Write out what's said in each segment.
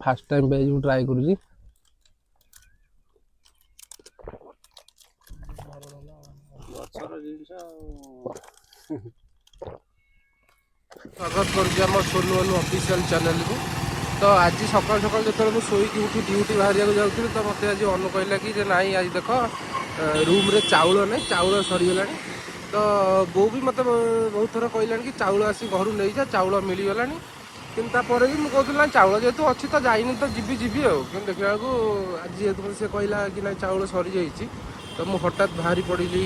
First time ପାଇଁ ମୁଁ try କରୁଛି। ଗଛର ଜିନିଷ ସ୍ୱାଗତ କରୁଛି ଆମ ସୋନୁ ଅନୁ ଅଫିସିଆଲ ଚ୍ୟାନେଲକୁ। ତ ଆଜି ସକାଳୁ ସକାଳୁ ଯେତେବେଳେ ମୁଁ ଶୋଇକି ଉଠି ଡ୍ୟୁଟି ବାହାରିବାକୁ ଯାଉଥିଲି, ତ ମୋତେ ଆଜି ଅନୁ କହିଲା କି ଯେ ନାଇଁ ଆଜି ଦେଖ ରୁମ୍ରେ ଚାଉଳ ନାହିଁ, ଚାଉଳ ସରିଗଲାଣି। ତ ବୋଉ ବି ମୋତେ ବହୁତ ଥର କହିଲାଣି କି ଚାଉଳ ଆସି ଘରୁ ନେଇଯା, ଚାଉଳ ମିଳିଗଲାଣି। କିନ୍ତୁ ତାପରେ ବି ମୁଁ କହୁଥିଲି ନା ଚାଉଳ ଯେହେତୁ ଅଛି ତ ଯାଇନି ତ ଯିବି ଆଉ। କିନ୍ତୁ ଦେଖିଲା ବେଳକୁ ଆଜି ଯେହେତୁ ସେ କହିଲା କି ନାଇଁ ଚାଉଳ ସରିଯାଇଛି, ତ ମୁଁ ହଠାତ୍ ବାହାରି ପଡ଼ିଲି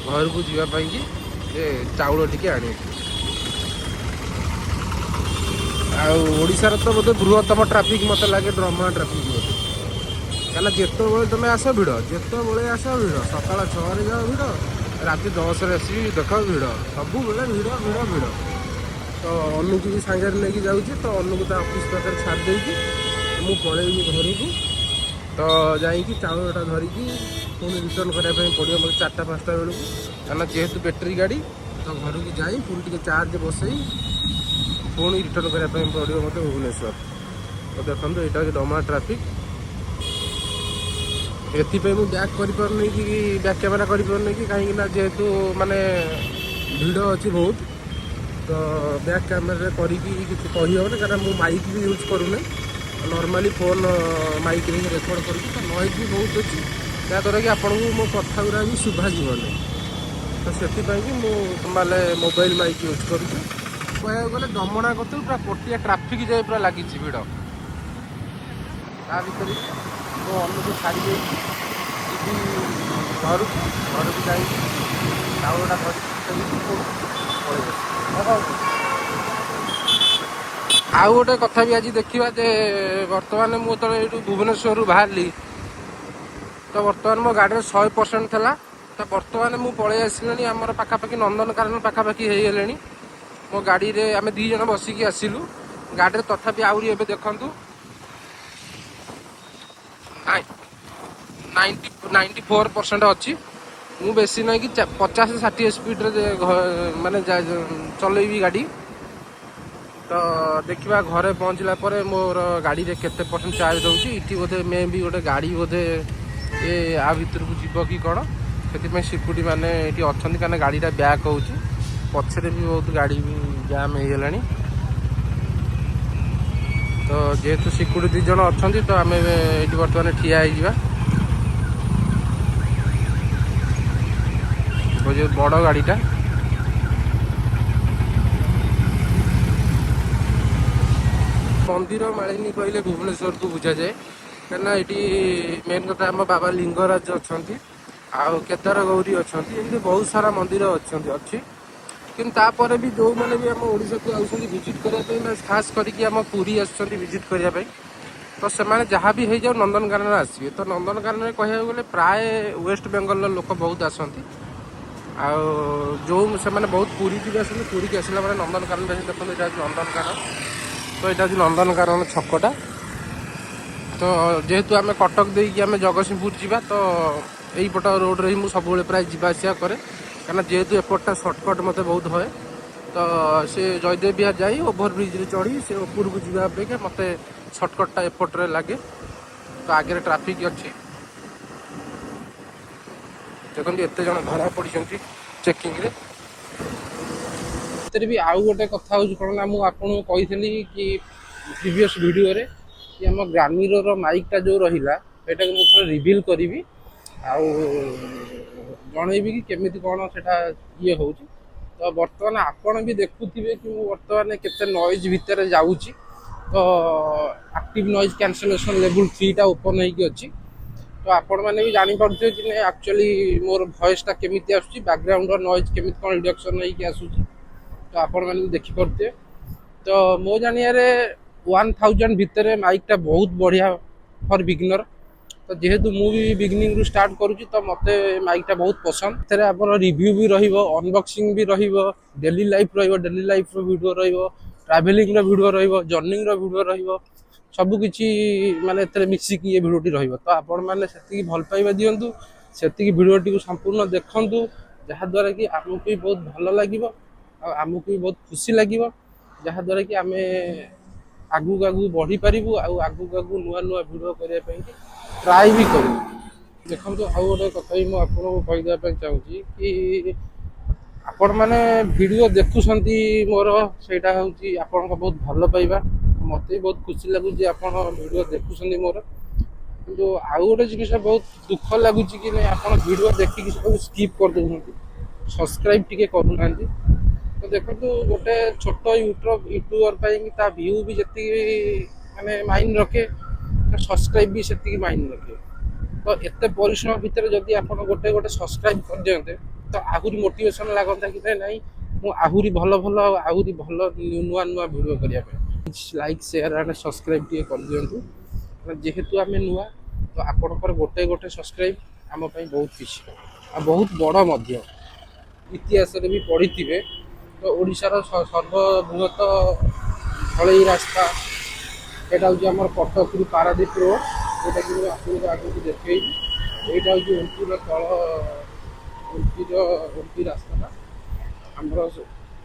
ଘରକୁ ଯିବା ପାଇଁକି ଯେ ଚାଉଳ ଟିକେ ଆଣିବି। ଆଉ ଓଡ଼ିଶାର ତ ବୋଧେ ବୃହତ୍ତମ ଟ୍ରାଫିକ୍ ମୋତେ ଲାଗେ ଡ୍ରମା ଟ୍ରାଫିକ୍ ବୋଧେ। କାହିଁକିନା ଯେତେବେଳେ ତୁମେ ଆସ ଭିଡ଼, ଯେତେବେଳେ ଆସ ଭିଡ଼, ସକାଳ 6ରେ ଯାଅ ଭିଡ଼, ରାତି 10ରେ ଆସିକି ଦେଖ ଭିଡ଼, ସବୁବେଳେ ଭିଡ଼। ତ ଅନୁକୁ ବି ସାଙ୍ଗରେ ନେଇକି ଯାଉଛି, ତ ଅନୁକୁ ତା ଅଫିସ୍ ପାଖରେ ଛାଡ଼ି ଦେଇକି ମୁଁ ପଳେଇବି ଘରକୁ। ତ ଯାଇକି ଚାଉଳଟା ଧରିକି ପୁଣି ରିଟର୍ନ କରିବା ପାଇଁ ପଡ଼ିବ ମୋତେ 4ଟା 5ଟା ବେଳକୁ। କାହିଁକିନା ଯେହେତୁ ବ୍ୟାଟେରୀ ଗାଡ଼ି, ତ ଘରକୁ ଯାଇ ପୁଣି ଟିକେ ଚାର୍ଜ ବସେଇ ପୁଣି ରିଟର୍ନ କରିବା ପାଇଁ ପଡ଼ିବ ମୋତେ ଭୁବନେଶ୍ୱର। ତ ଦେଖନ୍ତୁ ଏଇଟା ହେଉଛି ଡମା ଟ୍ରାଫିକ୍। ଏଥିପାଇଁ ମୁଁ ବ୍ୟାକ୍ କରିପାରୁନି କି ବ୍ୟାକ୍ କ୍ୟାମେରା କରିପାରୁନି କି, କାହିଁକିନା ଯେହେତୁ ମାନେ ଭିଡ଼ ଅଛି ବହୁତ, ତ ବ୍ୟାକ୍ କ୍ୟାମେରାରେ କରିକି କିଛି କହିହେବନି। କାରଣ ମୁଁ ମାଇକ୍ ବି ୟୁଜ୍ କରୁନି, ନର୍ମାଲି ଫୋନ୍ ମାଇକ୍ରେ ହିଁ ରେକର୍ଡ଼ କରୁଛି। ତ ନଏଜ୍ ବି ବହୁତ ଅଛି, ଯାହାଦ୍ୱାରା କି ଆପଣଙ୍କୁ ମୋ କଥା ଗୁଡ଼ା ବି ଶୁଭାଯିବନି। ତ ସେଥିପାଇଁକି ମୁଁ ମାନେ ମୋବାଇଲ୍ ମାଇକ୍ ୟୁଜ୍ କରୁଛି। କହିବାକୁ ଗଲେ ଡମଣା କତରୁ ପୁରା ପଟିଆ ଟ୍ରାଫିକ୍ ଯାଇ ପୁରା ଲାଗିଛି ଭିଡ଼। ତା ଭିତରେ ମୁଁ ଅନୁକୁ ଛାଡ଼ି ଦେଇକି ଯିବି ଘରକୁ ଯାଇକି ଚାଉଳଟା ଧରିକି ପଳେଇ ଆସିବି। ଆଉ ଗୋଟେ କଥା ବି ଆଜି ଦେଖିବା ଯେ ବର୍ତ୍ତମାନ ମୁଁ ଯେତେବେଳେ ଏଇଠୁ ଭୁବନେଶ୍ୱରରୁ ବାହାରିଲି, ତ ବର୍ତ୍ତମାନ ମୋ ଗାଡ଼ିରେ 100% ଥିଲା। ତ ବର୍ତ୍ତମାନ ମୁଁ ପଳେଇ ଆସିଲିଣି ଆମର ପାଖାପାଖି ନନ୍ଦନକାନନ ପାଖାପାଖି ହେଇଗଲେଣି। ମୋ ଗାଡ଼ିରେ ଆମେ 2 ଜଣ ବସିକି ଆସିଲୁ। ଗାଡ଼ିରେ ତଥାପି ଆହୁରି ଏବେ ଦେଖନ୍ତୁ 94% ଅଛି। ମୁଁ ବେଶୀ ନାହିଁ କି 50-60 ସ୍ପିଡ଼ରେ ମାନେ ଚଲେଇବି ଗାଡ଼ି। ତ ଦେଖିବା ଘରେ ପହଞ୍ଚିଲା ପରେ ମୋର ଗାଡ଼ିରେ କେତେ ପରସେଣ୍ଟ ଚାର୍ଜ ରହୁଛି। ଏଠି ବୋଧେ ମେ ବି ଗୋଟେ ଗାଡ଼ି ବୋଧେ ଆ ଭିତରକୁ ଯିବ କି କ'ଣ, ସେଥିପାଇଁ ସିକ୍ୟୁରିଟି ମାନେ ଏଠି ଅଛନ୍ତି। କାରଣ ଗାଡ଼ିଟା ବ୍ୟାକ୍ ହେଉଛି, ପଛରେ ବି ବହୁତ ଗାଡ଼ି ବି ଜାମ୍ ହେଇଗଲାଣି। ତ ଯେହେତୁ ସିକ୍ୟୁରିଟି 2 ଜଣ ଅଛନ୍ତି, ତ ଆମେ ଏଇଠି ବର୍ତ୍ତମାନ ଠିଆ ହେଇଯିବା। ଯେଉଁ ବଡ଼ ଗାଡ଼ିଟା, ମନ୍ଦିର ମାଳିନୀ କହିଲେ ଭୁବନେଶ୍ୱରକୁ ବୁଝାଯାଏ। କାହିଁକିନା ଏଠି ମେନ୍ କଥା ଆମ ବାବା ଲିଙ୍ଗରାଜ ଅଛନ୍ତି, ଆଉ କେଦାର ଗୌରୀ ଅଛନ୍ତି, ଏମିତି ବହୁତ ସାରା ମନ୍ଦିର ଅଛି। କିନ୍ତୁ ତାପରେ ବି ଯେଉଁମାନେ ବି ଆମ ଓଡ଼ିଶାକୁ ଆସୁଛନ୍ତି ଭିଜିଟ୍ କରିବା ପାଇଁ, ବା ଖାସ୍ କରିକି ଆମ ପୁରୀ ଆସୁଛନ୍ତି ଭିଜିଟ୍ କରିବା ପାଇଁ, ତ ସେମାନେ ଯାହା ବି ହେଇଯାଉ ନନ୍ଦନକାନନ ଆସିବେ। ତ ନନ୍ଦନକାନନରେ କହିବାକୁ ଗଲେ ପ୍ରାୟ ୱେଷ୍ଟ ବେଙ୍ଗଲର ଲୋକ ବହୁତ ଆସନ୍ତି। ଆଉ ସେମାନେ ବହୁତ ପୁରୀକି ବି ଆସନ୍ତି, ପୁରୀକି ଆସିଲା ପରେ ନନ୍ଦନକାନନରେ ହିଁ ଦେଖନ୍ତୁ ଏଇଟା ହେଉଛି ନନ୍ଦନକାନନ। ତ ଏଇଟା ହେଉଛି ନନ୍ଦନକାନନ ଛକଟା। ତ ଯେହେତୁ ଆମେ କଟକ ଦେଇକି ଆମେ ଜଗତସିଂହପୁର ଯିବା, ତ ଏଇପଟ ରୋଡ଼ରେ ହିଁ ମୁଁ ସବୁବେଳେ ପ୍ରାୟ ଯିବା ଆସିବା କରେ। କାରଣ ଯେହେତୁ ଏପଟଟା ସର୍ଟକଟ୍ ମୋତେ ବହୁତ ହୁଏ, ତ ସେ ଜୟଦେବ ବିହାର ଯାଇ ଓଭରବ୍ରିଜ୍ରେ ଚଢ଼ି ସେ ଉପରକୁ ଯିବା ଅପେକ୍ଷା ମୋତେ ସର୍ଟକଟ୍ଟା ଏପଟରେ ଲାଗେ। ତ ଆଗରେ ଟ୍ରାଫିକ୍ ଅଛି, ଦେଖନ୍ତୁ ଏତେ ଜଣ ଧରା ପଡ଼ିଛନ୍ତି ଚେକିଂରେ। ସେଥିରେ ବି ଆଉ ଗୋଟେ କଥା ହେଉଛି କ'ଣ ନା, ମୁଁ ଆପଣଙ୍କୁ କହିଥିଲି କି ପ୍ରିଭିୟସ୍ ଭିଡ଼ିଓରେ କି ଆମ ଗ୍ରାମୀରର ମାଇକ୍ଟା ଯେଉଁ ରହିଲା ସେଇଟାକୁ ମୁଁ ଥରେ ରିଭିଲ୍ କରିବି, ଆଉ ଜଣେଇବି କି କେମିତି କ'ଣ ସେଇଟା ହେଉଛି। ତ ବର୍ତ୍ତମାନ ଆପଣ ବି ଦେଖୁଥିବେ କି ମୁଁ ବର୍ତ୍ତମାନ କେତେ ନଏଜ୍ ଭିତରେ ଯାଉଛି। ତ ଆକ୍ଟିଭ୍ ନଏଜ୍ କ୍ୟାନସଲେସନ୍ ଲେବୁଲ୍ 3ଟା ଓପନ୍ ହେଇକି ଅଛି। ତ ଆପଣମାନେ ବି ଜାଣିପାରୁଥିବେ କି ନାଇଁ ଆକ୍ଚୁଆଲି ମୋର ଭଏସ୍ଟା କେମିତି ଆସୁଛି, ବ୍ୟାକ୍ଗ୍ରାଉଣ୍ଡର ନଏଜ୍ କେମିତି କ'ଣ ରିଡକ୍ସନ୍ ହେଇକି ଆସୁଛି। ତ ଆପଣମାନେ ବି ଦେଖିପାରୁଥିବେ। ତ ମୋ ଜାଣିବାରେ 1000 ଭିତରେ ମାଇକ୍ଟା ବହୁତ ବଢ଼ିଆ ଫର୍ ବିଗିନର୍। ତ ଯେହେତୁ ମୁଁ ବି ବିଗିନିଂରୁ ଷ୍ଟାର୍ଟ କରୁଛି, ତ ମୋତେ ମାଇକ୍ଟା ବହୁତ ପସନ୍ଦ। ଏଥିରେ ଆମର ରିଭ୍ୟୁ ବି ରହିବ, ଅନବକ୍ସିଂ ବି ରହିବ, ଡେଲି ଲାଇଫ୍ ରହିବ, ଡେଲି ଲାଇଫ୍ର ଭିଡ଼ିଓ ରହିବ, ଟ୍ରାଭେଲିଂର ଭିଡ଼ିଓ ରହିବ, ଜର୍ଣ୍ଣିଂର ଭିଡ଼ିଓ ରହିବ, ସବୁକିଛି ମାନେ ଏଥିରେ ମିଶିକି ଏ ଭିଡ଼ିଓଟି ରହିବ। ତ ଆପଣମାନେ ସେତିକି ଭଲ ପାଇବା ଦିଅନ୍ତୁ, ସେତିକି ଭିଡ଼ିଓଟିକୁ ସମ୍ପୂର୍ଣ୍ଣ ଦେଖନ୍ତୁ, ଯାହାଦ୍ୱାରା କି ଆମକୁ ବି ବହୁତ ଭଲ ଲାଗିବ ଆଉ ଆମକୁ ବି ବହୁତ ଖୁସି ଲାଗିବ, ଯାହାଦ୍ୱାରା କି ଆମେ ଆଗକୁ ଆଗକୁ ବଢ଼ିପାରିବୁ ଆଉ ଆଗକୁ ଆଗକୁ ନୂଆ ନୂଆ ଭିଡ଼ିଓ କରିବା ପାଇଁ ଟ୍ରାଏ ବି କରିବୁ। ଦେଖନ୍ତୁ ଆଉ ଗୋଟେ କଥା ବି ମୁଁ ଆପଣଙ୍କୁ କହିଦେବା ପାଇଁ ଚାହୁଁଛି କି ଆପଣମାନେ ଭିଡ଼ିଓ ଦେଖୁଛନ୍ତି ମୋର, ସେଇଟା ହେଉଛି ଆପଣଙ୍କ ବହୁତ ଭଲ ପାଇବା। ମୋତେ ବି ବହୁତ ଖୁସି ଲାଗୁଛି ଆପଣ ଭିଡ଼ିଓ ଦେଖୁଛନ୍ତି ମୋର। କିନ୍ତୁ ଆଉ ଗୋଟେ ଜିନିଷ ବହୁତ ଦୁଃଖ ଲାଗୁଛି କି ନାଇଁ, ଆପଣ ଭିଡ଼ିଓ ଦେଖିକି ସବୁ ସ୍କିପ୍ କରିଦେଉଛନ୍ତି, ସବସ୍କ୍ରାଇବ୍ ଟିକେ କରୁନାହାନ୍ତି। ତ ଦେଖନ୍ତୁ ଗୋଟେ ଛୋଟ ୟୁଟ୍ୟୁବର ପାଇଁ ତା ଭିୟୁ ବି ଯେତିକି ମାନେ ମାଇଣ୍ଡ ରଖେ, ତ ସବସ୍କ୍ରାଇବ୍ ବି ସେତିକି ମାଇଣ୍ଡ ରଖେ। ତ ଏତେ ପରିଶ୍ରମ ଭିତରେ ଯଦି ଆପଣ ଗୋଟେ ଗୋଟେ ସବସ୍କ୍ରାଇବ୍ କରିଦିଅନ୍ତେ ତ ଆହୁରି ମୋଟିଭେସନ୍ ଲାଗନ୍ତା କି ନାଇଁ ମୁଁ ଆହୁରି ଭଲ ନୂଆ ନୂଆ ଭିଡ଼ିଓ କରିବା ପାଇଁ। ଲାଇକ୍ ସେୟାର ଆଣ୍ଡ ସବସ୍କ୍ରାଇବ୍ ଟିକେ କରିଦିଅନ୍ତୁ। ଯେହେତୁ ଆମେ ନୂଆ, ତ ଆପଣଙ୍କର ଗୋଟେ ଗୋଟେ ସବସ୍କ୍ରାଇବ୍ ଆମ ପାଇଁ ବହୁତ କିଛି ଆଉ ବହୁତ ବଡ଼ ମଧ୍ୟ। ଇତିହାସରେ ବି ପଢ଼ିଥିବେ ତ ଓଡ଼ିଶାର ସର୍ବବୃହତ ଢଳେଇ ରାସ୍ତା ଏଇଟା ହେଉଛି ଆମର କଟକରୁ ପାରାଦ୍ୱୀପ ରୋଡ଼, ଯେଉଁଟାକି ମୁଁ ଆପଣଙ୍କୁ ଆଗକୁ ଦେଖେଇବି। ଏଇଟା ହେଉଛି ଓମପିର ଓମପି ରାସ୍ତାଟା ଆମର।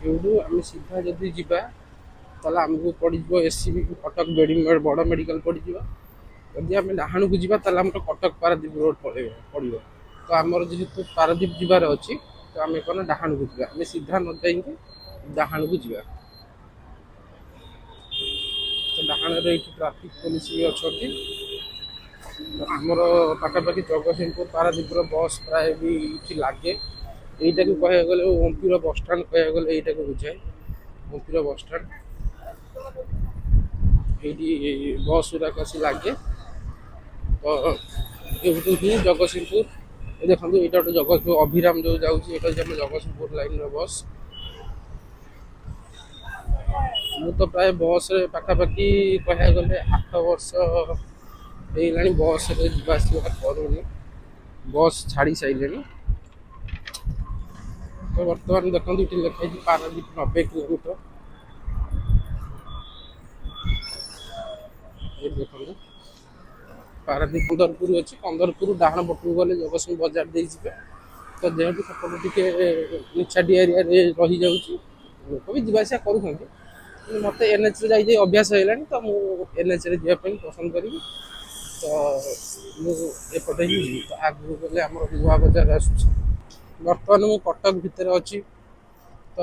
ଏଇଠୁ ଆମେ ସିଧା ଯଦି ଯିବା ତାହେଲେ ଆମକୁ ପଡ଼ିଯିବ SCB କଟକ ବଡ଼ ମେଡ଼ିକାଲ ପଡ଼ିଯିବ। ଯଦି ଆମେ ଡାହାଣକୁ ଯିବା ତାହେଲେ ଆମର କଟକ ପାରାଦ୍ୱୀପ ରୋଡ଼ ପଡ଼ିବ। ତ ଆମର ଯେହେତୁ ପାରାଦ୍ୱୀପ ଯିବାର ଅଛି ତ ଆମେ କ'ଣ ଡାହାଣକୁ ଯିବା, ଆମେ ସିଧା ନ ଯାଇକି ଡାହାଣକୁ ଯିବା। ତ ଡାହାଣରେ ଏଇଠି ଟ୍ରାଫିକ୍ ପୋଲିସ ବି ଅଛନ୍ତି। ଆମର ପାଖାପାଖି ଜଗତସିଂହପୁର ପାରାଦ୍ୱୀପର ବସ୍ ପ୍ରାୟ ବି ଏଇଠି ଲାଗେ। ଏଇଟାକୁ କହିବାକୁ ଗଲେ ଓମପିର ବସଷ୍ଟାଣ୍ଡ କହିବାକୁ ଗଲେ ଏଇଟାକୁ ବୁଝାଏ, ଓମପିର ବସଷ୍ଟାଣ୍ଡ। ଏଇଠି ବସ୍ ଗୁଡ଼ାକ ଆସି ଲାଗେ। ତ ଏଇଠୁ ହିଁ ଜଗତସିଂହପୁର, ଦେଖନ୍ତୁ ଏଇଟା ଗୋଟେ ଜଗତସିଂହପୁର ଅଭିରାମ ଯେଉଁ ଯାଉଛି, ଏଇଟା ହେଉଛି ଆମ ଜଗତସିଂହପୁର ଲାଇନ୍ର ବସ୍। ମୁଁ ତ ପ୍ରାୟ ବସ୍ରେ ପାଖାପାଖି କହିବାକୁ ଗଲେ 8 ବର୍ଷ ହେଇଗଲାଣି ବସ୍ରେ ଯିବା ଆସିବା କରୁନି, ବସ୍ ଛାଡ଼ି ସାରିଲେଣି। ତ ବର୍ତ୍ତମାନ ଦେଖନ୍ତୁ ଏଠି ଲେଖା ହେଇଛି ପାରାଦ୍ୱୀପ 90 କିଲୋମିଟର। ଏଇଠି ଦେଖନ୍ତୁ ପାରାଦ୍ୱୀପ 15ପୁର ଅଛି, 15ପୁର ଡାହାଣ ପଟକୁ ଗଲେ ଜଗତସିଂହ ବଜାର ଦେଇଯିବେ। ତ ଯେହେତୁ ସେପଟେ ଟିକେ ନିଛାଟିଆ ଏରିଆରେ ରହିଯାଉଛି, ଲୋକ ବି ଯିବା ଆସିବା କରୁଛନ୍ତି, କିନ୍ତୁ ମୋତେ NHରେ ଯାଇ ଅଭ୍ୟାସ ହେଇଗଲାଣି ତ ମୁଁ NHରେ ଯିବା ପାଇଁ ପସନ୍ଦ କରିବି। ତ ମୁଁ ଏପଟେ ହିଁ ଯିବି। ତ ଆଗକୁ ଗଲେ ଆମର ନୂଆ ବଜାର ଆସୁଛି। ବର୍ତ୍ତମାନ ମୁଁ କଟକ ଭିତରେ ଅଛି। ତ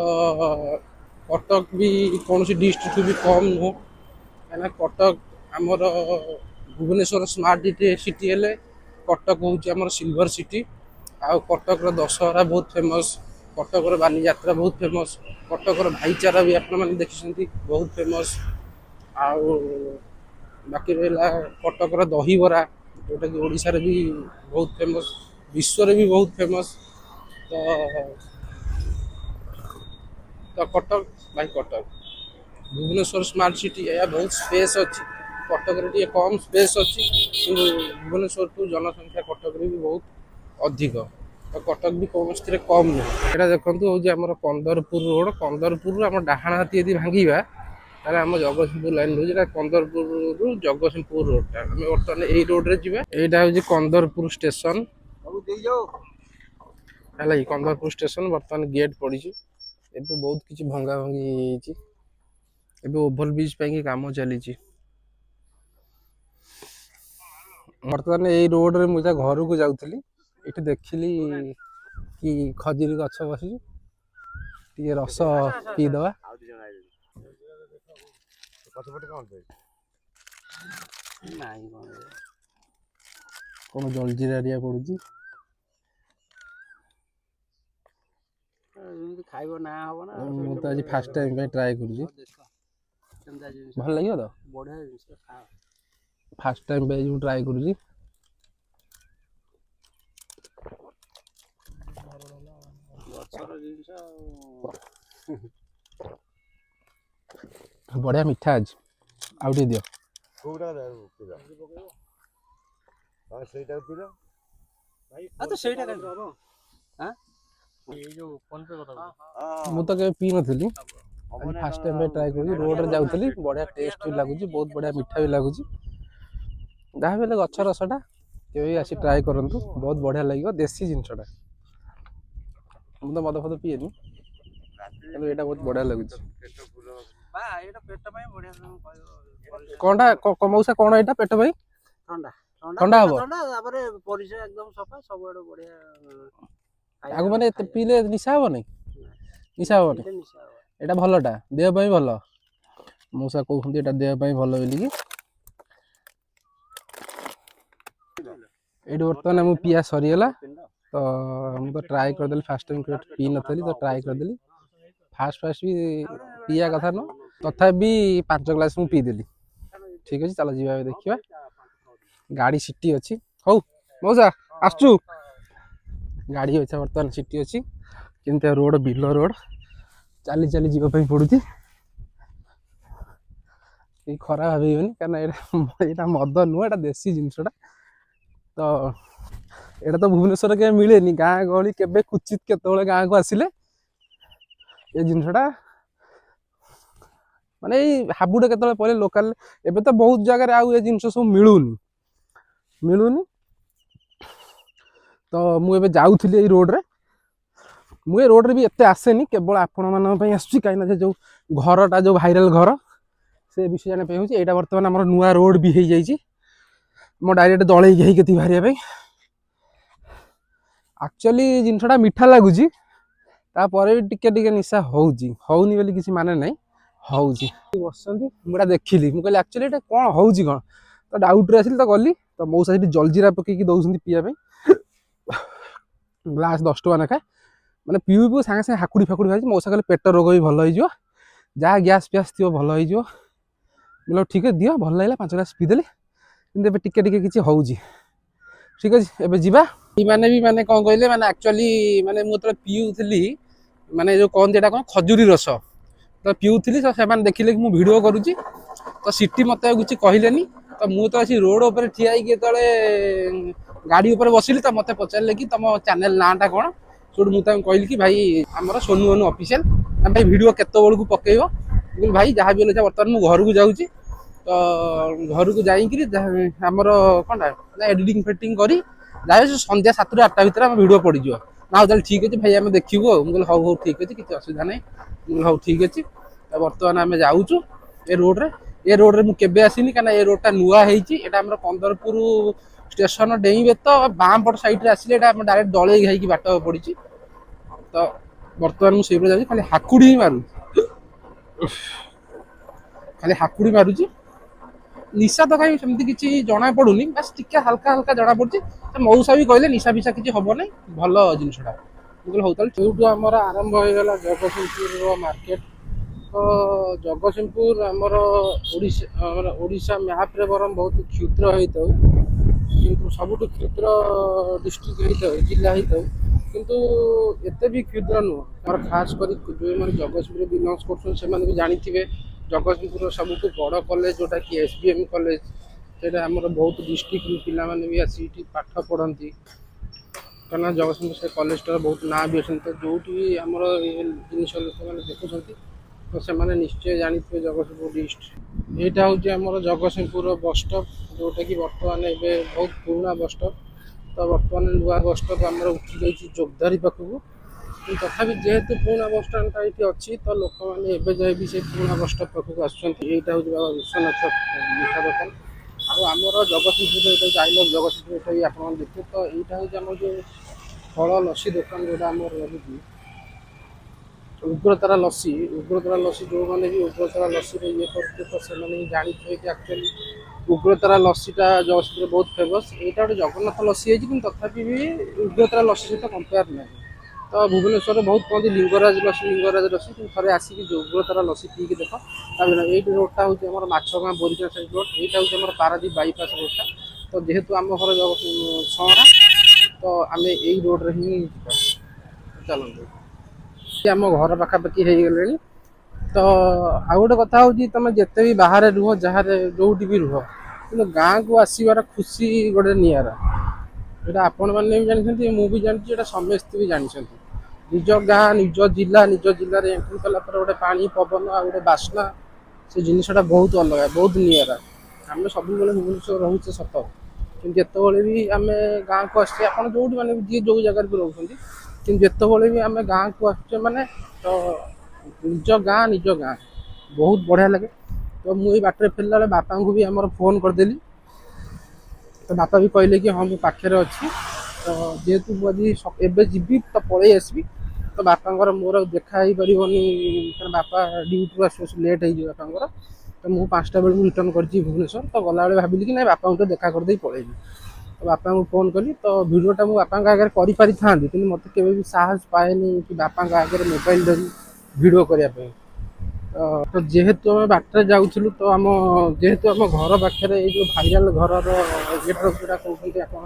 କଟକ ବି କୌଣସି ଡିଷ୍ଟ୍ରିକ୍ଟରୁ ବି କମ୍ ନୁହଁ, କାହିଁକିନା କଟକ ଆମର ଭୁବନେଶ୍ୱର ସ୍ମାର୍ଟ ସିଟି ହେଲେ କଟକ ହେଉଛି ଆମର ସିଲଭର ସିଟି। ଆଉ କଟକର ଦଶହରା ବହୁତ ଫେମସ୍, କଟକର ବାଲିଯାତ୍ରା ବହୁତ ଫେମସ୍, କଟକର ଭାଇଚାରା ବି ଆପଣମାନେ ଦେଖିଛନ୍ତି ବହୁତ ଫେମସ୍। ଆଉ ବାକି ରହିଲା କଟକର ଦହିବରା, ଯେଉଁଟାକି ଓଡ଼ିଶାରେ ବି ବହୁତ ଫେମସ୍, ବିଶ୍ୱରେ ବି ବହୁତ ଫେମସ୍। ତ କଟକ ବାଇ କଟକ ଭୁବନେଶ୍ୱର ସ୍ମାର୍ଟ ସିଟି, ଏହା ବହୁତ ସ୍ପେସ୍ ଅଛି। କଟକରେ ଟିକେ କମ୍ ସ୍ପେସ୍ ଅଛି, କିନ୍ତୁ ଭୁବନେଶ୍ୱରଠୁ ଜନସଂଖ୍ୟା କଟକରେ ବି ବହୁତ ଅଧିକ। ତ କଟକ ବି କୌଣସିଥିରେ କମ୍ ନୁହେଁ। ଏଇଟା ଦେଖନ୍ତୁ ହେଉଛି ଆମର 15ପୁର ରୋଡ଼। 15ପୁରରୁ ଆମ ଡାହାଣ ହାତୀ ଯଦି ଭାଙ୍ଗିବା ତାହେଲେ ଆମ ଜଗତସିଂହପୁର ଲାଇନ୍ ରହୁଛି। ଏଇଟା 15ପୁରରୁ ଜଗତସିଂହପୁର ରୋଡ଼ଟା, ଆମେ ବର୍ତ୍ତମାନ ଏଇ ରୋଡ଼ରେ ଯିବା। ଏଇଟା ହେଉଛି 15ପୁର ଷ୍ଟେସନ ହେଲା କି। 15ପୁର ଷ୍ଟେସନ ବର୍ତ୍ତମାନ ଗେଟ୍ ପଡ଼ିଛି। ଏବେ ବହୁତ କିଛି ଭଙ୍ଗା ଭଙ୍ଗି ହେଇଯାଇଛି। ଏବେ ଓଭରବ୍ରିଜ୍ ପାଇଁକି କାମ ଚାଲିଛି। ବର୍ତ୍ତମାନ ଏଇ ରୋଡ଼ରେ ମୁଁ ଯା ଘରକୁ ଯାଉଥିଲି, ଏଠି ଦେଖିଲି କି ଖଜୁରୀ ଗଛ ବସିଛି, ଟିକେ ରସ ପିଇଦବା। କ'ଣ ଜଲଜିରା ପଡୁଛି, ଖାଇବ ନା ହବ ନା। ମୁଁ ତ ଆଜି ଫାଷ୍ଟ ଟାଇମ୍ ପାଇଁ ଟ୍ରାଏ କରୁଛି, ଭଲ ଲାଗିବ ତ। ବଢିଆ ଜିନିଷ ଖାଅ। ଫାଷ୍ଟ ଟାଇମ୍ ପାଇଁ ମୁଁ ଟ୍ରାଏ କରୁଛି। ଗଛର ଜିନିଷ ବଢିଆ ମିଠା ଅଛି, ଆଉ ଟିକେ ଦିଅ। ମୁଁ ତ କେବେ ପିଇ ନଥିଲି, ଆଜି ଫାଷ୍ଟ ଟାଇମ୍ ପାଇଁ ଟ୍ରାଏ କରୁଛି। ରୋଡ଼ରେ ଯାଉଥିଲି, ବଢ଼ିଆ ଟେଷ୍ଟ ବି ଲାଗୁଛି, ବହୁତ ବଢ଼ିଆ ମିଠା ବି ଲାଗୁଛି। ଯାହା ବି ହେଲେ ଗଛ ରସଟା କେବେ ବି ଆସି ଟ୍ରାଏ କରନ୍ତୁ, ବହୁତ ବଢ଼ିଆ ଲାଗିବ, ଦେଶୀ ଜିନିଷଟା। ମୁଁ ତ ମଦ ଫଦ ପିଏନି, କିନ୍ତୁ ଏଇଟା ବହୁତ ବଢ଼ିଆ ଲାଗୁଛି। ବା ଏଇଟା ପେଟ ପାଇଁ ବଢିଆ ତମେ କହିବ କଣଟା ମଉସା କଣ ଏଇଟା ପେଟ ପାଇଁ ଥଣ୍ଡା ଥଣ୍ଡା ହବ? ଥଣ୍ଡା ତାପରେ ପରିସ୍ରା ଏକଦମ ସଫା ସବୁଆଡୁ ବଢିଆ ଆଗୁ ମାନେ ଏତେ ପିଇଲେ ନିଶା ହବନି? ନିଶା ହବନି? ନିଶା ହବ। ଏଇଟା ଭଲଟା ଦେହ ପାଇଁ ଭଲ। ମଉସା କହୁଛନ୍ତି ଏଇଟା ଦେହ ପାଇଁ ଭଲ ବୋଲିକି। ଏଇଠି ବର୍ତ୍ତମାନ ମୁଁ ପିଆ ସରିଗଲା ତ ମୁଁ ତ ଟ୍ରାଏ କରିଦେଲି ଫାଷ୍ଟ ଟାଇମ୍ ପିଇ ନଥିଲି ତ ଟ୍ରାଏ କରିଦେଲି। ଫାଷ୍ଟ ବି ପିଇବା କଥା ନୁହଁ ତଥାପି 5 ଗ୍ଲାସ୍ ମୁଁ ପିଇଦେଲି। ଠିକ୍ ଅଛି ଚାଲ ଯିବା ଦେଖିବା। ଗାଡ଼ି ସିଟି ଅଛି। ହଉ ମଉସା ଆସୁଛୁ। ଗାଡ଼ି ଅଛି ବର୍ତ୍ତମାନ ସିଟି ଅଛି କିନ୍ତୁ ରୋଡ଼ ବିଲ ରୋଡ଼ ଚାଲି ଚାଲି ଯିବା ପାଇଁ ପଡୁଛି। ଏଇ ଖରା ଭାବିବନି କାରଣ ଏଇଟା ମଦ ନୁହଁ ଏଇଟା ଦେଶୀ ଜିନିଷଟା। ତ ଏଇଟା ତ ଭୁବନେଶ୍ୱରରେ କେବେ ମିଳେନି ଗାଁ ଗହଳି କେବେ କୁଚିତ କେତେବେଳେ ଗାଁକୁ ଆସିଲେ ଏ ଜିନିଷଟା ମାନେ ଏଇ ହାବୁଡେ କେତେବେଳେ ପଇଲେ ଲୋକାଲ। ଏବେ ତ ବହୁତ ଜାଗାରେ ଆଉ ଏ ଜିନିଷ ସବୁ ମିଳୁନି। ତ ମୁଁ ଏବେ ଯାଉଥିଲି ଏଇ ରୋଡରେ। ମୁଁ ଏ ରୋଡରେ ବି ଏତେ ଆସେନି କେବଳ ଆପଣମାନଙ୍କ ପାଇଁ ଆସୁଛି କାହିଁକିନା ସେ ଯୋଉ ଘରଟା ଯୋଉ ଭାଇରାଲ ଘର ସେ ବିଷୟ ଜାଣିବା ପାଇଁ ହଉଛି। ଏଇଟା ବର୍ତ୍ତମାନ ଆମର ନୂଆ ରୋଡ ବି ହେଇଯାଇଛି ମୋ ଡାଇରେକ୍ଟ ଦଳେଇକି ହେଇକି ବାହାରିବା ପାଇଁ। ଆକ୍ଚୁଆଲି ଜିନିଷଟା ମିଠା ଲାଗୁଛି ତାପରେ ବି ଟିକେ ଟିକେ ନିଶା ହଉଛି। ହଉନି ବୋଲି କିଛି ମାନେ ନାହିଁ ହଉଛି। ବସିଛନ୍ତି ମୁଁ ଏଇଟା ଦେଖିଲି ମୁଁ କହିଲି ଆକ୍ଚୁଆଲି ଏଇଟା କ'ଣ ହଉଛି କ'ଣ ତ ଡାଉଟରେ ଆସିଲି ତ ଗଲି ତ ମଉସା ସେଠି ଜଲଜିରା ପକେଇକି ଦଉଛନ୍ତି ପିଇବା ପାଇଁ। ଗ୍ଲାସ୍ 10 ଟଙ୍କା ଲେଖା ମାନେ ପିଉ ପିଉ ସାଙ୍ଗେ ସାଙ୍ଗେ ହାକୁଡ଼ି ଫାକୁଡ଼ି ବାହାରିଛି। ମଉସା କହିଲେ ପେଟ ରୋଗ ବି ଭଲ ହେଇଯିବ ଯାହା ଗ୍ୟାସ୍ ଫ୍ୟାସ୍ ଥିବ ଭଲ ହେଇଯିବ। ବୋଲେ ଠିକ୍ ଅଛି ଦିଅ ଭଲ ଲାଗିଲା 5 ଗ୍ଲାସ୍ ପିଇଦେଲି କିନ୍ତୁ ଏବେ ଟିକେ ଟିକେ କିଛି ହଉଛି। ଠିକ୍ ଅଛି ଏବେ ଯିବା। ଏଇମାନେ ବି ମାନେ କ'ଣ କହିଲେ ମାନେ ଆକ୍ଚୁଆଲି ମାନେ ମୁଁ ଯେତେବେଳେ ପିଉଥିଲି ମାନେ ଯୋଉ କହନ୍ତି ଏଇଟା କ'ଣ ଖଜୁରୀ ରସ ତ ପିଉଥିଲି ତ ସେମାନେ ଦେଖିଲେ କି ମୁଁ ଭିଡ଼ିଓ କରୁଛି ତ ସିଟି ମୋତେ ଆଉ କିଛି କହିଲେନି। ତ ମୁଁ ତ ଆସି ରୋଡ଼ ଉପରେ ଠିଆ ହେଇକି ଯେତେବେଳେ ଗାଡ଼ି ଉପରେ ବସିଲି ତ ମୋତେ ପଚାରିଲେ କି ତମ ଚ୍ୟାନେଲ ନାଁଟା କ'ଣ। ସେଇଠୁ ମୁଁ ତାଙ୍କୁ କହିଲି କି ଭାଇ ଆମର ସୋନୁ ଅନୁ ଅଫିସିଆଲ। ଭାଇ ଭିଡ଼ିଓ କେତେବେଳକୁ ପକେଇବ? ମୁଁ କହିଲି ଭାଇ ଯାହା ବି ହେଲେ ବର୍ତ୍ତମାନ ମୁଁ ଘରକୁ ଯାଉଛି ତ ଘରକୁ ଯାଇକିରି ଆମର କ'ଣଟା ନା ଏଡ଼ିଟିଂ ଫେଡ଼ିଟିଂ କରି ଯାହା ସନ୍ଧ୍ୟା 7ରୁ 8ଟା ଭିତରେ ଆମ ଭିଡ଼ିଓ ପଡ଼ିଯିବ। ନା ହଉ ତାହେଲେ ଠିକ୍ ଅଛି ଭାଇ ଆମେ ଦେଖିବୁ ଆଉ। ମୁଁ କହିଲି ହଉ ହଉ ଠିକ୍ ଅଛି କିଛି ଅସୁବିଧା ନାହିଁ। ମୁଁ କହିଲି ହଉ ଠିକ୍ ଅଛି। ବର୍ତ୍ତମାନ ଆମେ ଯାଉଛୁ ଏ ରୋଡରେ ମୁଁ କେବେ ଆସିନି କାହିଁକିନା ଏ ରୋଡଟା ନୂଆ ହେଇଛି। ଏଇଟା ଆମର 15ପୁର ଷ୍ଟେସନ ଡେଇଁବେ ତ ବାଁ ପଟ ସାଇଡରେ ଆସିଲେ ଏଇଟା ଆମର ଡାଇରେକ୍ଟ ଦଳେଇ ହେଇକି ବାଟ ପଡ଼ିଛି। ତ ବର୍ତ୍ତମାନ ମୁଁ ସେଇପଟେ ଯାଉଛି ଖାଲି ହାକୁଡ଼ି ହିଁ ମାରୁଛି ନିଶା ତ କାହିଁ ସେମିତି କିଛି ଜଣା ପଡୁନି ବାସ୍ ଟିକେ ହାଲକା ହାଲକା ଜଣା ପଡୁଛି। ମଉସା ବି କହିଲେ ନିଶା ଫିସା କିଛି ହବନି ଭଲ ଜିନିଷଟା। ମୁଁ କହିଲି ହଉ ତାହେଲେ ଯୋଉଠୁ ଆମର ଆରମ୍ଭ ହେଇଗଲା ଜଗତସିଂହପୁରର ମାର୍କେଟ। ତ ଜଗତସିଂହପୁର ଆମର ଓଡ଼ିଶା ମ୍ୟାପରେ ବରଂ ବହୁତ କ୍ଷୁଦ୍ର ହେଇଥାଉ କିନ୍ତୁ ସବୁଠୁ କ୍ଷୁଦ୍ର ଡିଷ୍ଟ୍ରିକ୍ଟ ହେଇଥାଉ ଜିଲ୍ଲା ହେଇଥାଉ କିନ୍ତୁ ଏତେ ବି କ୍ଷୁଦ୍ର ନୁହଁ। ଆମର ଖାସ୍ କରି ଯେଉଁମାନେ ଜଗତସିଂହପୁର ବିଲଙ୍ଗସ୍ କରୁଛନ୍ତି ସେମାନେ ବି ଜାଣିଥିବେ ଜଗତସିଂହପୁରର ସବୁଠୁ ବଡ଼ କଲେଜ ଯେଉଁଟାକି SBM କଲେଜ। ସେଇଟା ଆମର ବହୁତ ଡିଷ୍ଟ୍ରିକ୍ଟରୁ ପିଲାମାନେ ବି ଆସି ଏଠି ପାଠ ପଢ଼ନ୍ତି କାରଣ ଜଗତସିଂହପୁର ସେ କଲେଜଟାର ବହୁତ ନାଁ ବି ଅଛନ୍ତି। ତ ଯେଉଁଠି ବି ଆମର ଏ ଜିନିଷ ଲୋକମାନେ ଦେଖୁଛନ୍ତି ତ ସେମାନେ ନିଶ୍ଚୟ ଜାଣିଥିବେ ଜଗତସିଂହପୁର ଡିଷ୍ଟ୍ରିକ୍ଟ। ଏଇଟା ହେଉଛି ଆମର ଜଗତସିଂହପୁରର ବସ୍ ଷ୍ଟପ୍ ଯେଉଁଟାକି ବର୍ତ୍ତମାନ ଏବେ ବହୁତ ପୁରୁଣା ବସ୍ ଷ୍ଟପ୍। ତ ବର୍ତ୍ତମାନ ନୂଆ ବସ୍ ଷ୍ଟପ୍ ଆମର ଉଠିଯାଇଛି ଚୌଦ୍ୱାରୀ ପାଖକୁ। ତଥାପି ଯେହେତୁ ପୁରୁଣା ବସଷ୍ଟାଣ୍ଡଟା ଏଇଠି ଅଛି ତ ଲୋକମାନେ ଏବେ ଯାଏ ବି ସେ ପୁରୁଣା ବସଷ୍ଟପ୍ ପାଖକୁ ଆସୁଛନ୍ତି। ଏଇଟା ହେଉଛି ବାବା ବିଶ୍ୱନାଥ ମିଠା ଦୋକାନ। ଆଉ ଆମର ଜଗତସିଂହପୁର ଏଇଟା ଆଇଲଭ୍ ଜଗତସିଂହପୁର ଏଇଟା ବି ଆପଣମାନେ ଦେଖିବେ। ତ ଏଇଟା ହେଉଛି ଆମର ଯେଉଁ ଫଳ ଲସି ଦୋକାନ ଯେଉଁଟା ଆମର ରହୁଛି ଉଗ୍ରତାରା ଲସି ଯେଉଁମାନେ ବି ଉଗ୍ରତାରା ଲସିରେ ଇଏ କରୁଥିବେ ତ ସେମାନେ ହିଁ ଜାଣିଥିବେ କି ଆକ୍ଚୁଆଲି ଉଗ୍ରତାରା ଲସିଟା ଜଗତସିଂହପୁରରେ ବହୁତ ଫେମସ୍। ଏଇଟା ଗୋଟେ ଜଗନ୍ନାଥ ଲସି ହେଇଛି କିନ୍ତୁ ତଥାପି ବି ଉଗ୍ରତାରା ଲସି ସହିତ କମ୍ପେୟାର ନାହିଁ। ତ ଭୁବନେଶ୍ୱରରେ ବହୁତ କୁହନ୍ତି ଲିଙ୍ଗରାଜ ଲସି କିନ୍ତୁ ଥରେ ଆସିକି ଉଗ୍ରତାରା ଲସି ପିଇକି ଦେଖ। ତାପରେ ଏଇଠି ରୋଡ଼ଟା ହେଉଛି ଆମର ମାଛଗାଁ ବୋରିକା ସାଇଡ଼୍ ରୋଡ଼। ଏଇଟା ହେଉଛି ଆମର ପାରାଦ୍ୱୀପ ବାଇପାସ୍ ରୋଡ଼ଟା। ତ ଯେହେତୁ ଆମ ଘର ସଅଁରା ତ ଆମେ ଏଇ ରୋଡ଼ରେ ହିଁ ଯିବା। ଚାଲନ୍ତୁ ଆମ ଘର ପାଖାପାଖି ହେଇଗଲେଣି। ତ ଆଉ ଗୋଟେ କଥା ହେଉଛି ତମେ ଯେତେ ବି ବାହାରେ ରୁହ ଯାହାରେ ଯୋଉଠି ବି ରୁହ କିନ୍ତୁ ଗାଁକୁ ଆସିବାର ଖୁସି ଗୋଟେ ନିଆରା। ଏଇଟା ଆପଣମାନେ ବି ଜାଣିଛନ୍ତି ମୁଁ ବି ଜାଣିଛି ଏଇଟା ସମସ୍ତେ ବି ଜାଣିଛନ୍ତି। ନିଜ ଗାଁ ନିଜ ଜିଲ୍ଲାରେ ଏଣ୍ଟ୍ରି କଲା ପରେ ଗୋଟେ ପାଣି ପବନ ଆଉ ଗୋଟେ ବାସ୍ନା ସେ ଜିନିଷଟା ବହୁତ ଅଲଗା ବହୁତ ନିଆରା। ଆମେ ସବୁବେଳେ ଭୁବନେଶ୍ୱର ରହୁଛେ ସତ କିନ୍ତୁ ଯେତେବେଳେ ବି ଆମେ ଗାଁକୁ ଆସୁଛେ ଆପଣ ଯୋଉଠି ମାନେ ଯିଏ ଯୋଉ ଜାଗାରେ ବି ରହୁଛନ୍ତି କିନ୍ତୁ ଯେତେବେଳେ ବି ଆମେ ଗାଁକୁ ଆସୁଛେ ମାନେ ତ ନିଜ ଗାଁ ବହୁତ ବଢ଼ିଆ ଲାଗେ। ତ ମୁଁ ଏଇ ବାଟରେ ଫେରିଲା ବେଳେ ବାପାଙ୍କୁ ବି ଆମର ଫୋନ୍ କରିଦେଲି। ତ ବାପା ବି କହିଲେ କି ହଁ ମୁଁ ପାଖରେ ଅଛି। ତ ଯେହେତୁ ମୁଁ ଆଜି ଏବେ ଯିବି ତ ପଳେଇ ଆସିବି। ତ ବାପାଙ୍କର ମୋର ଦେଖା ହେଇପାରିବନି କାରଣ ବାପା ଡ୍ୟୁଟିରୁ ଆସୁ ଆସୁ ଲେଟ୍ ହେଇଯିବ ବାପାଙ୍କର। ତ ମୁଁ 5ଟା ବେଳକୁ ରିଟର୍ନ କରିଛି ଭୁବନେଶ୍ୱର। ତ ଗଲାବେଳେ ଭାବିଲି କି ନାଇଁ ବାପାଙ୍କୁ ତ ଦେଖା କରିଦେଇ ପଳେଇବି। ତ ବାପାଙ୍କୁ ଫୋନ୍ କଲି। ତ ଭିଡ଼ିଓଟା ମୁଁ ବାପାଙ୍କ ଆଗରେ କରିପାରିଥାନ୍ତି କିନ୍ତୁ ମୋତେ କେବେ ବି ସାହସ ପାଏନି କି ବାପାଙ୍କ ଆଗରେ ମୋବାଇଲ୍ ଧରି ଭିଡ଼ିଓ କରିବା ପାଇଁ। ତ ଯେହେତୁ ଆମେ ବାଟରେ ଯାଉଥିଲୁ ତ ଯେହେତୁ ଆମ ଘର ପାଖରେ ଏଇ ଯେଉଁ ଭାଇରାଲ ଘରର ଇଏଟା ଯେଉଁଟା କହୁଛନ୍ତି ଆପଣ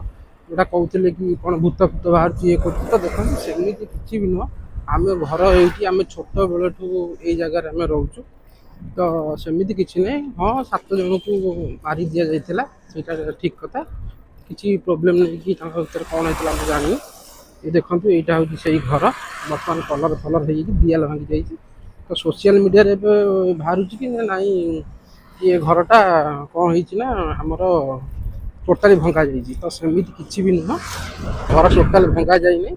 ଯେଉଁଟା କହୁଥିଲେ କି କ'ଣ ଭୂତ ଫୂତ ବାହାରୁଛି ଇଏ କରୁଛି। ତ ଦେଖନ୍ତୁ ସେମିତି କିଛି ବି ନୁହଁ। ଆମେ ଘର ଏଇଠି ଆମେ ଛୋଟ ବେଳଠୁ ଏଇ ଜାଗାରେ ଆମେ ରହୁଛୁ। ତ ସେମିତି କିଛି ନାହିଁ। ହଁ 7 ଜଣଙ୍କୁ ମାରି ଦିଆଯାଇଥିଲା ସେଇଟା ଠିକ୍ କଥା। କିଛି ପ୍ରୋବ୍ଲେମ୍ ନାହିଁ କି ତାଙ୍କ ଭିତରେ କ'ଣ ହେଇଥିଲା ମୁଁ ଜାଣିନି। ଏ ଦେଖନ୍ତୁ ଏଇଟା ହେଉଛି ସେଇ ଘର। ବର୍ତ୍ତମାନ କଲର୍ ଫଲର୍ ହେଇକି ଦିଆଲ ଭାଙ୍ଗି ଯାଇଛି। ତ ସୋସିଆଲ ମିଡ଼ିଆରେ ଏବେ ବାହାରୁଛି କି ନାଇଁ ଏ ଘରଟା କ'ଣ ହେଇଛି ନା ଆମର ଟୋଟାଲି ଭଙ୍ଗା ଯାଇଛି। ତ ସେମିତି କିଛି ବି ନୁହଁ। ଘର ଟୋଟାଲି ଭଙ୍ଗା ଯାଇନି।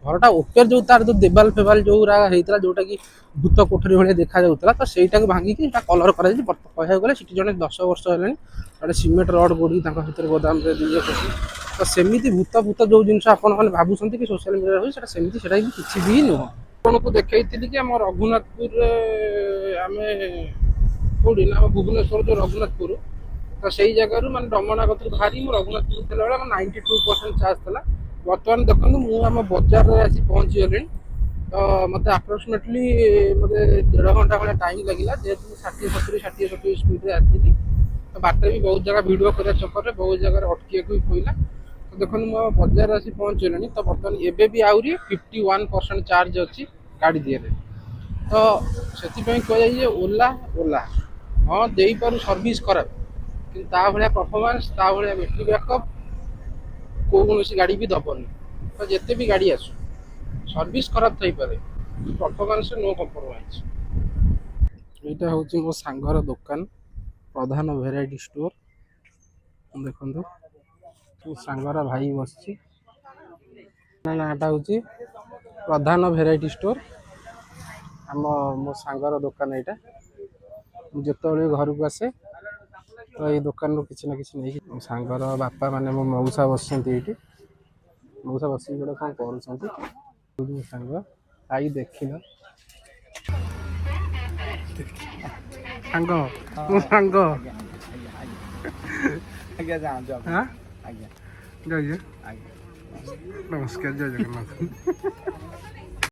ଘରଟା ଉପରେ ଯେଉଁ ତାର ଯେଉଁ ଦେବାଲ ଫେବାଲ ଯେଉଁଗୁରା ହେଇଥିଲା ଯେଉଁଟା କି ଭୂତ କୋଠରୀ ଭଳିଆ ଦେଖାଯାଉଥିଲା ତ ସେଇଟାକୁ ଭାଙ୍ଗିକି ସେଇଟା କଲର୍ କରାଯାଇଛି। କହିବାକୁ ଗଲେ ସେଠି ଜଣେ 10 ବର୍ଷ ହେଲାଣି ଗୋଟେ ସିମେଣ୍ଟ ରଡ଼ ଗୋଡ଼ି ତାଙ୍କ ଭିତରେ ଗୋଦାମରେ ଇଏ କରୁଛି। ତ ସେମିତି ଭୂତ ଯେଉଁ ଜିନିଷ ଆପଣମାନେ ଭାବୁଛନ୍ତି କି ସୋସିଆଲ ମିଡ଼ିଆରେ ହେଉଛି ସେଇଟା ବି କିଛି ବି ନୁହଁ। ଆପଣଙ୍କୁ ଦେଖେଇଥିଲି କି ଆମ ରଘୁନାଥପୁରରେ ଆମେ କେଉଁଠି ନା ଆମ ଭୁବନେଶ୍ୱର ଯେଉଁ ରଘୁନାଥପୁର ତ ସେଇ ଜାଗାରୁ ମାନେ ଡମଣା କତିରୁ ବାହାରି ମୁଁ ରଘୁନାଥପୁର ଥିଲାବେଳେ ଆମ 92% ଚାର୍ଜ ଥିଲା। ବର୍ତ୍ତମାନ ଦେଖନ୍ତୁ ମୁଁ ଆମ ବଜାରରେ ଆସି ପହଞ୍ଚିଗଲିଣି। ତ ମୋତେ ଆପ୍ରୋକ୍ସିମେଟଲି ମୋତେ 1.5 ଘଣ୍ଟା ଭଳିଆ ଟାଇମ୍ ଲାଗିଲା ଯେହେତୁ ମୁଁ 60-70 ସ୍ପିଡ଼ରେ ଆସିଥିଲି। ତ ବାଟରେ ବି ବହୁତ ଜାଗା ଭିଡ଼ିଓ କରିବା ଚକ୍କରରେ ବହୁତ ଜାଗାରେ ଅଟକିବାକୁ ବି ପଡ଼ିଲା। ତ ଦେଖନ୍ତୁ ମୁଁ ଆମ ବଜାରରେ ଆସି ପହଞ୍ଚିଗଲିଣି। ତ ବର୍ତ୍ତମାନ ଏବେ ବି ଆହୁରି 51% ଚାର୍ଜ ଅଛି ଗାଡ଼ି ଦିହରେ। ତ ସେଥିପାଇଁ କୁହାଯାଏ ଯେ ଓଲା ହଁ ଦେଇପାରୁ ସର୍ଭିସ୍ ଖରାପ କିନ୍ତୁ ତା ଭଳିଆ ପରଫର୍ମାନ୍ସ ତା ଭଳିଆ ବ୍ୟାଟେରୀ ବ୍ୟାକଅପ୍ କୌଣସି ଗାଡ଼ି ବି ଦେବନି। ତ ଯେତେ ବି ଗାଡ଼ି ଆସୁ ସର୍ଭିସ୍ ଖରାପ ଥାଇପାରେ ପରଫର୍ମାନ୍ସ ନୋ କମ୍ପ୍ରୋମାଇଜ୍। ଏଇଟା ହେଉଛି ମୋ ସାଙ୍ଗର ଦୋକାନ ପ୍ରଧାନ ଭେରାଇଟି ଷ୍ଟୋର। ଦେଖନ୍ତୁ ମୋ ସାଙ୍ଗର ଭାଇ ବସିଛି। ନାଁଟା ହେଉଛି ପ୍ରଧାନ ଭେରାଇଟି ଷ୍ଟୋର। ମୋ ସାଙ୍ଗର ଦୋକାନ ଏଇଟା। ମୁଁ ଯେତେବେଳେ ଘରକୁ ଆସେ ତ ଏଇ ଦୋକାନରୁ କିଛି ନା କିଛି ନେଇକି ମୋ ସାଙ୍ଗର ବାପା ମାନେ ମୋ ମଉସା ବସିଛନ୍ତି ଏଇଠି। ମଉସା ବସିକି ଗୋଟେ କ'ଣ କରୁଛନ୍ତି। ମୋ ସାଙ୍ଗ ଆଇ ଦେଖିଲ ମୋ ସାଙ୍ଗ ଆଜ୍ଞା ଯାଆନ୍ତୁ ଆପଣ। ହଁ ଆଜ୍ଞା ଜୟ ଆଜ୍ଞା ନମସ୍କାର ଜୟ ଜଗନ୍ନାଥ।